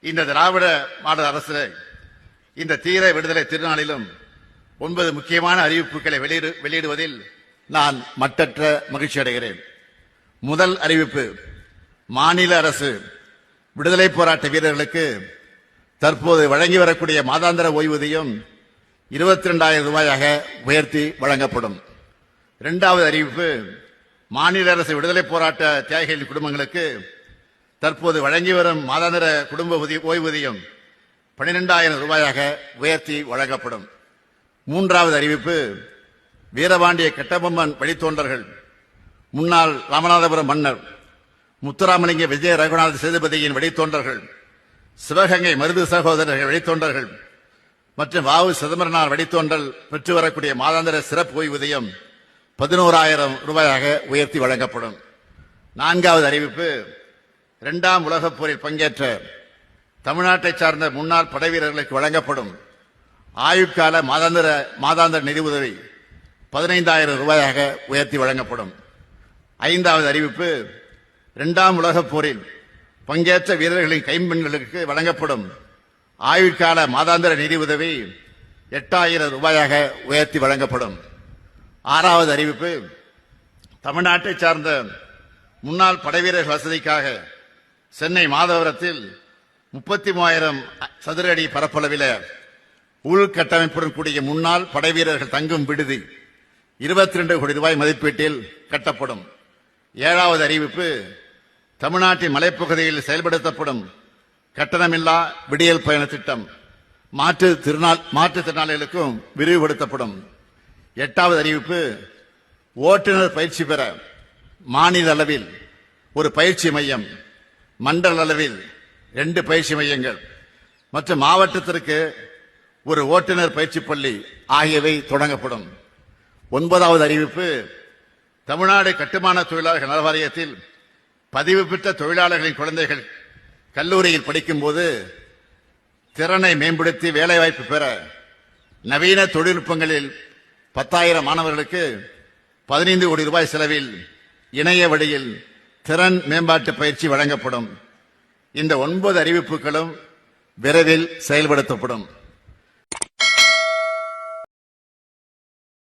இந்த திராவிட மாடல் அரசு இந்த தீர விடுதலை திருநாளிலும் 9 முக்கியமான அறிவிப்புகளை வெளியிடுவதில் நான் மட்டற்ற மகிழ்ச்சி அடைகிறேன். முதல் அறிவிப்பு, மாநில அரசு விடுதலை போராட்ட வீரர்களுக்கு தற்போது வழங்கி வரக்கூடிய மாதாந்திர ஓய்வூதியம் 22,000 ரூபாயாக உயர்த்தி வழங்கப்படும். இரண்டாவது அறிவிப்பு, மாநில அரசு விடுதலை போராட்ட தியாகிகளின் குடும்பங்களுக்கு தற்போது வழங்கி வரும் மாதாந்திர குடும்ப ஓய்வூதியம் 12,000 ரூபாயாக உயர்த்தி வழங்கப்படும். மூன்றாவது அறிவிப்பு, வீரபாண்டிய கட்டபொம்மன் வழித்தோன்றர்கள் முன்னாள் ராமநாதபுரம் மன்னர் முத்துராமலிங்க விஜய ரகுநாத சேதுபதியின் வழித்தோன்றர்கள், சிவகங்கை மருது சகோதரர்கள் வழித்தோன்றர்கள் மற்றும் வாவு சிதம்பரனார் வழித்தோன்றல் பெற்று வரக்கூடிய மாதாந்திர சிறப்பு ஓய்வூதியம் 11,000 ரூபாயாக உயர்த்தி வழங்கப்படும். நான்காவது அறிவிப்பு, 2ஆம் உலகப் போரில் பங்கேற்ற தமிழ்நாட்டை சார்ந்த முன்னாள் படைவீரர்களுக்கு வழங்கப்படும் ஆயுட்கால மாதாந்திர நிதி உதவி 15,000 ரூபாயாக உயர்த்தி வழங்கப்படும். ஐந்தாவது அறிவிப்பு, 2ஆம் உலகப் போரில் பங்கேற்ற வீரர்களின் கைம்பெண்களுக்கு வழங்கப்படும் ஆயுட்கால மாதாந்திர நிதி உதவி 8,000 ரூபாயாக உயர்த்தி வழங்கப்படும். ஆறாவது அறிவிப்பு, தமிழ்நாட்டை சார்ந்த முன்னாள் படைவீரர்கள் வசதிக்காக சென்னை மாதவரத்தில் 33,000 சதுர அடி பரப்பளவில் உள்கட்டமைப்புடன் கூடிய முன்னாள் படைவீரர்கள் தங்கும் விடுதி 22 கோடி ரூபாய் மதிப்பீட்டில் கட்டப்படும். ஏழாவது அறிவிப்பு, தமிழ்நாட்டின் மலைப்பகுதியில் செயல்படுத்தப்படும் கட்டணமில்லா விடியல் பயண திட்டம் மாற்றுத்திறனாளிகளுக்கும் விரிவுபடுத்தப்படும். எட்டாவது அறிவிப்பு, ஓட்டுநர் பயிற்சி பெற மாநில அளவில் ஒரு பயிற்சி மையம், மண்டல அளவில் 2 பயிற்சி மையங்கள் மற்றும் மாவட்டத்திற்கு ஒரு ஓட்டுநர் பயிற்சி பள்ளி ஆகியவை தொடங்கப்படும். ஒன்பதாவது அறிவிப்பு, தமிழ்நாடு கட்டுமான தொழிலாளர்கள் நல வாரியத்தில் பதிவு பெற்ற தொழிலாளர்களின் குழந்தைகள் கல்லூரியில் படிக்கும் போது திறனை மேம்படுத்தி வேலைவாய்ப்பு பெற நவீன தொழில்நுட்பங்களில் 10,000 மாணவர்களுக்கு 15 கோடி ரூபாய் செலவில் இணைய வழியில் திறன் மேம்பாட்டு பயிற்சி வழங்கப்படும். இந்த 9 அறிவிப்புகளும் விரைவில் செயல்படுத்தப்படும்.